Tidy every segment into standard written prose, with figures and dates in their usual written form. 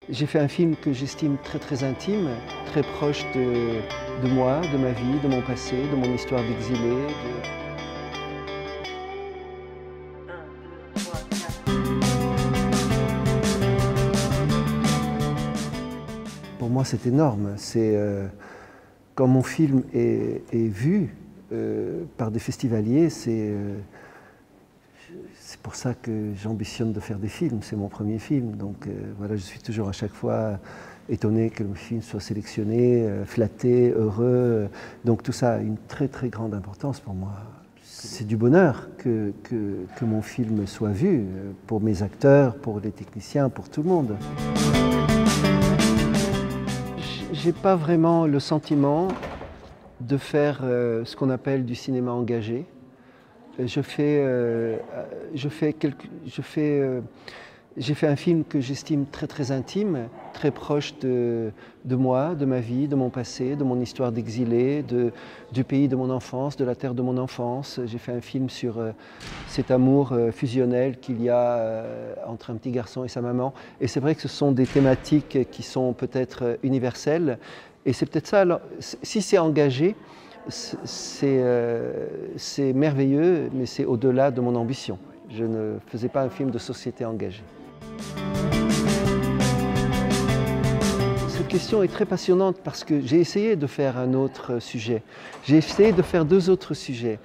J'ai fait un film que j'estime très intime, très proche de moi, de ma vie, de mon passé, de mon histoire d'exilé. Pour moi, c'est énorme. Quand mon film est vu par des festivaliers, c'est pour ça que j'ambitionne de faire des films. C'est mon premier film. Donc voilà, je suis toujours à chaque fois étonné que le film soit sélectionné, flatté, heureux. Donc tout ça a une très grande importance pour moi. C'est du bonheur que mon film soit vu, pour mes acteurs, pour les techniciens, pour tout le monde. J'ai pas vraiment le sentiment de faire ce qu'on appelle du cinéma engagé. J'ai fait un film que j'estime très intime, très proche de moi, de ma vie, de mon passé, de mon histoire d'exilé, du pays de mon enfance, de la terre de mon enfance. J'ai fait un film sur cet amour fusionnel qu'il y a entre un petit garçon et sa maman. Et c'est vrai que ce sont des thématiques qui sont peut-être universelles. Et c'est peut-être ça, alors, si c'est engagé, c'est merveilleux, mais c'est au-delà de mon ambition. Je ne faisais pas un film de société engagée. Cette question est très passionnante parce que j'ai essayé de faire un autre sujet. J'ai essayé de faire deux autres sujets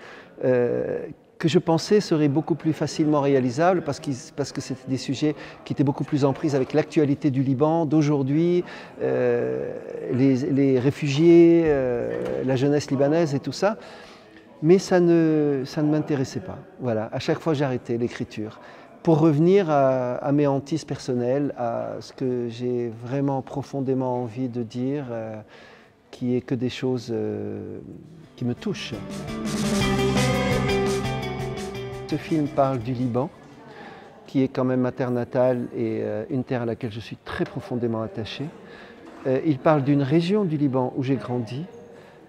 que je pensais seraient beaucoup plus facilement réalisables parce que c'était des sujets qui étaient beaucoup plus en prise avec l'actualité du Liban d'aujourd'hui, les réfugiés, la jeunesse libanaise et tout ça. Mais ça ne m'intéressait pas. Voilà, à chaque fois j'arrêtais l'écriture pour revenir à mes hantises personnelles, à ce que j'ai vraiment profondément envie de dire, qui est que des choses qui me touchent. Ce film parle du Liban, qui est quand même ma terre natale et une terre à laquelle je suis très profondément attaché. Il parle d'une région du Liban où j'ai grandi,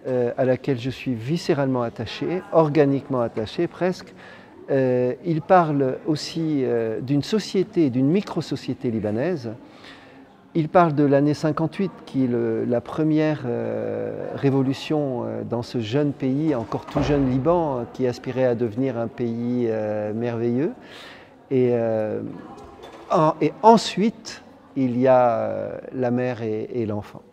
à laquelle je suis viscéralement attaché, organiquement attaché presque. Il parle aussi d'une société, d'une micro-société libanaise. Il parle de l'année 58, qui est la première révolution dans ce jeune pays, encore tout jeune Liban, qui aspirait à devenir un pays merveilleux. Et ensuite, il y a la mère et l'enfant.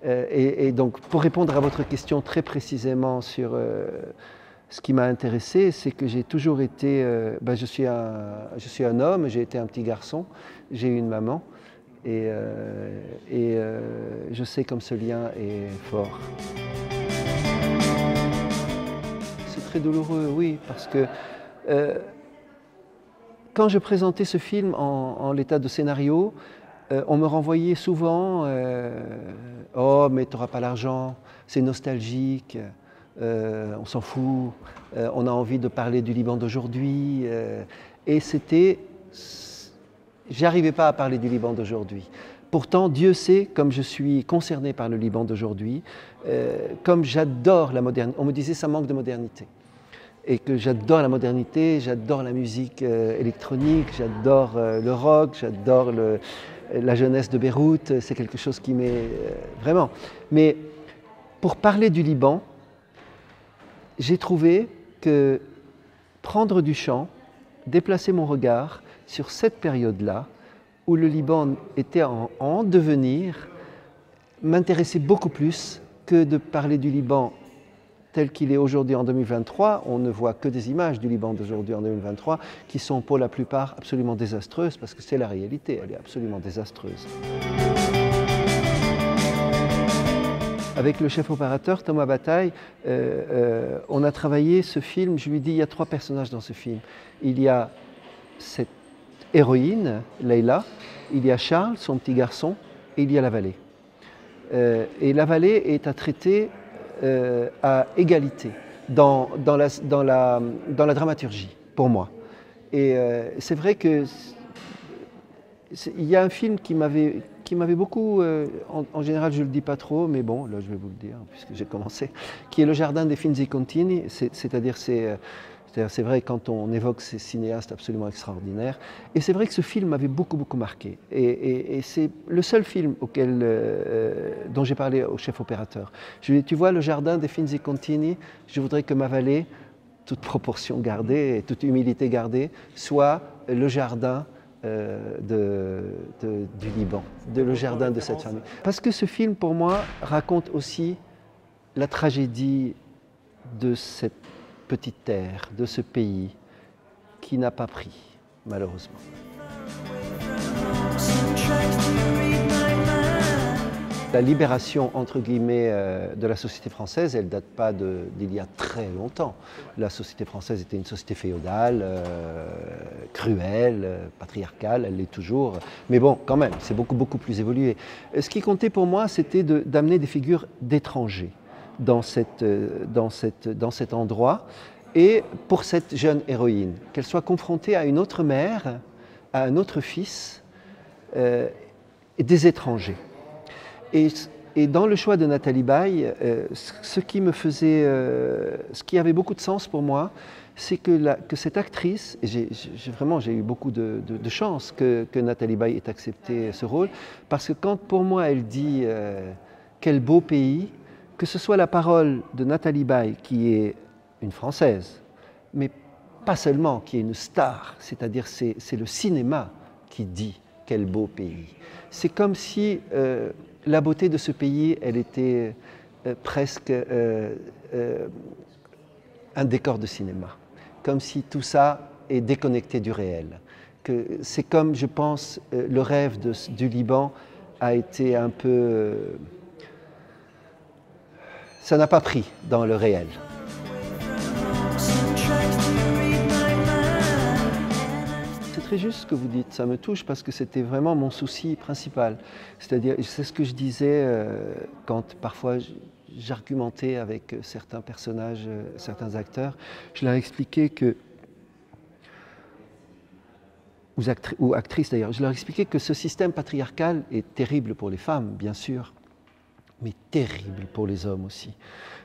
Et donc, pour répondre à votre question très précisément sur ce qui m'a intéressé, c'est que j'ai toujours été, je suis un homme, j'ai été un petit garçon, j'ai eu une maman, et je sais comme ce lien est fort. C'est très douloureux, oui, parce que quand je présentais ce film en l'état de scénario, on me renvoyait souvent « Oh, mais tu n'auras pas l'argent, c'est nostalgique, on s'en fout, on a envie de parler du Liban d'aujourd'hui. » Et j'arrivais pas à parler du Liban d'aujourd'hui. Pourtant, Dieu sait, comme je suis concerné par le Liban d'aujourd'hui, comme j'adore la modernité. On me disait ça manque de modernité. Et que j'adore la modernité, j'adore la musique électronique, j'adore le rock, j'adore la jeunesse de Beyrouth, c'est quelque chose qui m'est vraiment. Mais pour parler du Liban, j'ai trouvé que prendre du champ, déplacer mon regard sur cette période-là, où le Liban était en devenir, m'intéressait beaucoup plus que de parler du Liban tel qu'il est aujourd'hui en 2023. On ne voit que des images du Liban d'aujourd'hui en 2023 qui sont pour la plupart absolument désastreuses, parce que c'est la réalité, elle est absolument désastreuse. Avec le chef opérateur, Thomas Bataille, on a travaillé ce film. Je lui dis, il y a trois personnages dans ce film. Il y a cette héroïne, Leïla, il y a Charles, son petit garçon, et il y a la vallée. Et la vallée est à traiter à égalité dans la dramaturgie, pour moi. Et c'est vrai que il y a un film qui m'avait beaucoup, en général je ne le dis pas trop, mais bon, là je vais vous le dire puisque j'ai commencé, qui est Le Jardin des Finzi Contini, c'est-à-dire C'est vrai quand on évoque ces cinéastes absolument extraordinaires. Et c'est vrai que ce film m'avait beaucoup marqué. Et c'est le seul film dont j'ai parlé au chef opérateur. Je lui ai dit, tu vois, le jardin des Finzi Contini, je voudrais que ma vallée, toute proportion gardée et toute humilité gardée, soit le jardin du Liban, le jardin de cette famille. Parce que ce film, pour moi, raconte aussi la tragédie de cette petite terre, de ce pays qui n'a pas pris, malheureusement. La libération, entre guillemets, de la société française, elle ne date pas d'il y a très longtemps. La société française était une société féodale, cruelle, patriarcale, elle l'est toujours. Mais bon, quand même, c'est beaucoup plus évolué. Ce qui comptait pour moi, c'était d'amener des figures d'étrangers dans cet endroit, et pour cette jeune héroïne, qu'elle soit confrontée à une autre mère, à un autre fils, et des étrangers. Et dans le choix de Nathalie Baye, ce qui avait beaucoup de sens pour moi, c'est que cette actrice, et j'ai eu beaucoup de chance que Nathalie Baye ait accepté ce rôle, parce que quand pour moi elle dit quel beau pays, que ce soit la parole de Nathalie Baye, qui est une Française, mais pas seulement, qui est une star, c'est-à-dire c'est le cinéma qui dit quel beau pays. C'est comme si la beauté de ce pays, elle était presque un décor de cinéma, comme si tout ça est déconnecté du réel. C'est comme, je pense, le rêve du Liban a été un peu... ça n'a pas pris dans le réel. C'est très juste ce que vous dites, ça me touche parce que c'était vraiment mon souci principal. C'est-à-dire, c'est ce que je disais quand parfois j'argumentais avec certains personnages, certains acteurs. Je leur expliquais que, ou actrices d'ailleurs, je leur expliquais que ce système patriarcal est terrible pour les femmes, bien sûr, mais terrible pour les hommes aussi.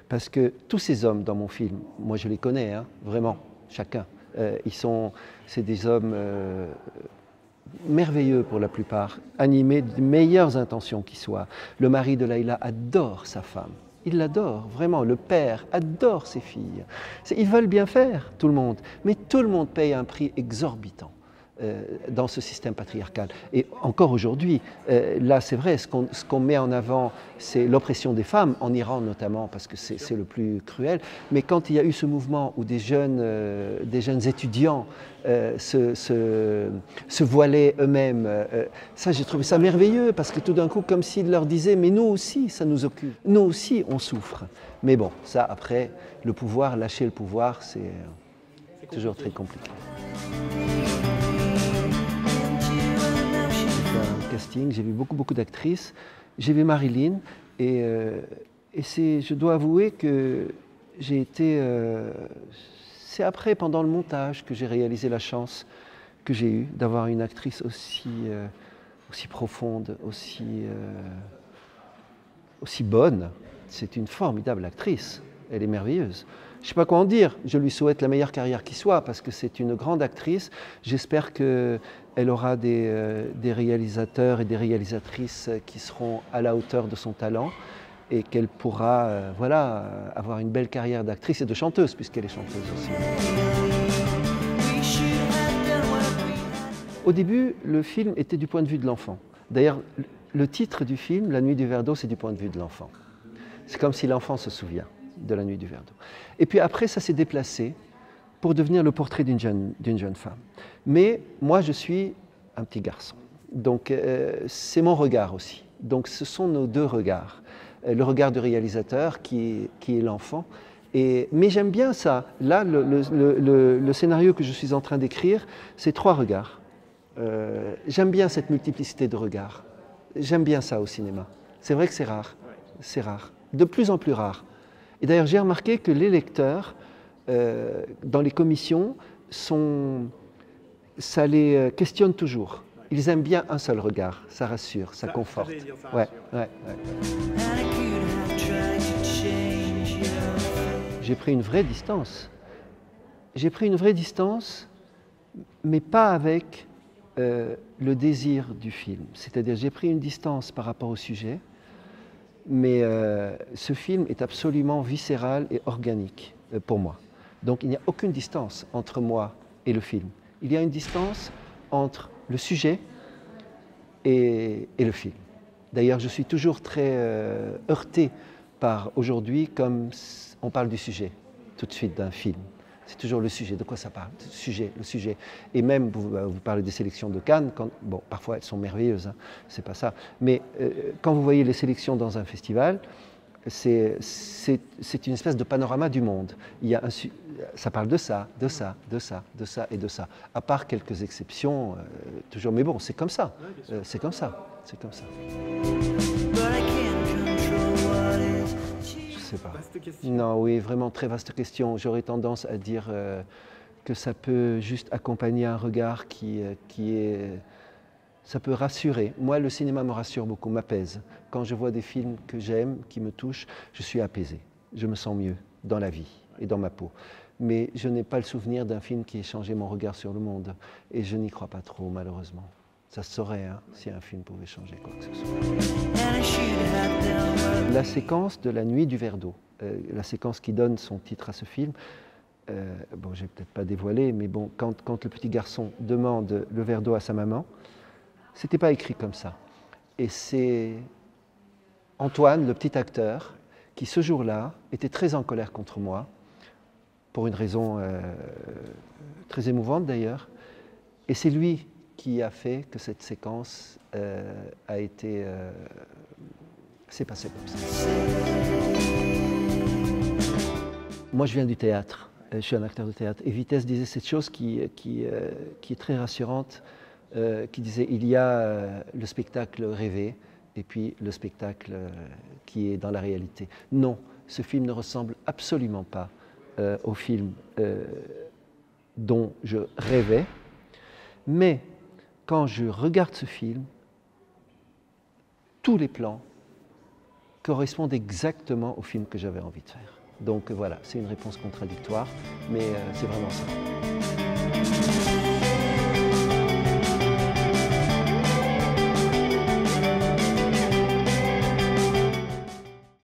Parce que tous ces hommes dans mon film, moi je les connais, hein, vraiment, chacun. C'est des hommes merveilleux pour la plupart, animés des meilleures intentions qui soient. Le mari de Laïla adore sa femme. Il l'adore, vraiment. Le père adore ses filles. Ils veulent bien faire, tout le monde. Mais tout le monde paye un prix exorbitant dans ce système patriarcal. Et encore aujourd'hui, là c'est vrai, ce qu'on met en avant, c'est l'oppression des femmes, en Iran notamment, parce que c'est le plus cruel. Mais quand il y a eu ce mouvement où des jeunes étudiants se voilaient eux-mêmes, ça j'ai trouvé ça merveilleux, parce que tout d'un coup, comme s'ils leur disaient, mais nous aussi, ça nous occupe, nous aussi, on souffre. Mais bon, ça après, le pouvoir, lâcher le pouvoir, c'est toujours très compliqué. Casting, j'ai vu beaucoup d'actrices, j'ai vu Marilyn et je dois avouer que j'ai été... c'est après, pendant le montage, que j'ai réalisé la chance que j'ai eue d'avoir une actrice aussi profonde, aussi bonne. C'est une formidable actrice, elle est merveilleuse. Je ne sais pas quoi en dire, je lui souhaite la meilleure carrière qui soit parce que c'est une grande actrice. J'espère qu'elle aura des réalisateurs et des réalisatrices qui seront à la hauteur de son talent et qu'elle pourra avoir une belle carrière d'actrice et de chanteuse puisqu'elle est chanteuse aussi. Au début, le film était du point de vue de l'enfant. D'ailleurs, le titre du film, La nuit du verre d'eau, c'est du point de vue de l'enfant. C'est comme si l'enfant se souvient de la nuit du verre d'eau. Et puis après, ça s'est déplacé pour devenir le portrait d'une jeune femme. Mais moi, je suis un petit garçon. Donc, c'est mon regard aussi. Donc, ce sont nos deux regards. Le regard du réalisateur, qui est l'enfant. Mais j'aime bien ça. Là, le scénario que je suis en train d'écrire, c'est 3 regards. J'aime bien cette multiplicité de regards. J'aime bien ça au cinéma. C'est vrai que c'est rare. C'est rare. De plus en plus rare. Et d'ailleurs, j'ai remarqué que les lecteurs, dans les commissions, ça les questionne toujours. Ils aiment bien un seul regard, ça rassure, ça conforte. Ouais. J'ai pris une vraie distance. j'ai pris une vraie distance, mais pas avec le désir du film. C'est-à-dire, j'ai pris une distance par rapport au sujet, mais ce film est absolument viscéral et organique pour moi. Donc il n'y a aucune distance entre moi et le film. Il y a une distance entre le sujet et le film. D'ailleurs, je suis toujours très heurté par aujourd'hui, comme on parle du sujet tout de suite d'un film. C'est toujours le sujet. De quoi ça parle? Le sujet. Et même, vous parlez des sélections de Cannes, bon, parfois elles sont merveilleuses, hein, c'est pas ça. Mais quand vous voyez les sélections dans un festival, c'est une espèce de panorama du monde. Ça parle de ça, de ça, de ça, de ça et de ça. À part quelques exceptions, toujours. Mais bon, c'est comme ça. C'est comme ça. C'est comme ça. Je sais pas. Vaste question. Non, oui, vraiment très vaste question. J'aurais tendance à dire que ça peut juste accompagner un regard qui est... Ça peut rassurer. Moi, le cinéma me rassure beaucoup, m'apaise. Quand je vois des films que j'aime, qui me touchent, je suis apaisé. Je me sens mieux dans la vie et dans ma peau. Mais je n'ai pas le souvenir d'un film qui ait changé mon regard sur le monde. Et je n'y crois pas trop, malheureusement. Ça se saurait, hein, si un film pouvait changer quoi que ce soit. La séquence de La nuit du verre d'eau, la séquence qui donne son titre à ce film, bon, je vais peut-être pas dévoiler, mais bon, quand le petit garçon demande le verre d'eau à sa maman, c'était pas écrit comme ça. Et c'est Antoine, le petit acteur, qui ce jour-là était très en colère contre moi, pour une raison très émouvante d'ailleurs. Et c'est lui qui a fait que cette séquence a été... s'est passée comme ça. Moi, je viens du théâtre. Je suis un acteur de théâtre. Et Vitesse disait cette chose qui est très rassurante, qui disait il y a le spectacle rêvé et puis le spectacle qui est dans la réalité. Non, ce film ne ressemble absolument pas au film dont je rêvais, mais quand je regarde ce film, tous les plans correspondent exactement au film que j'avais envie de faire. Donc voilà, c'est une réponse contradictoire, mais c'est vraiment ça.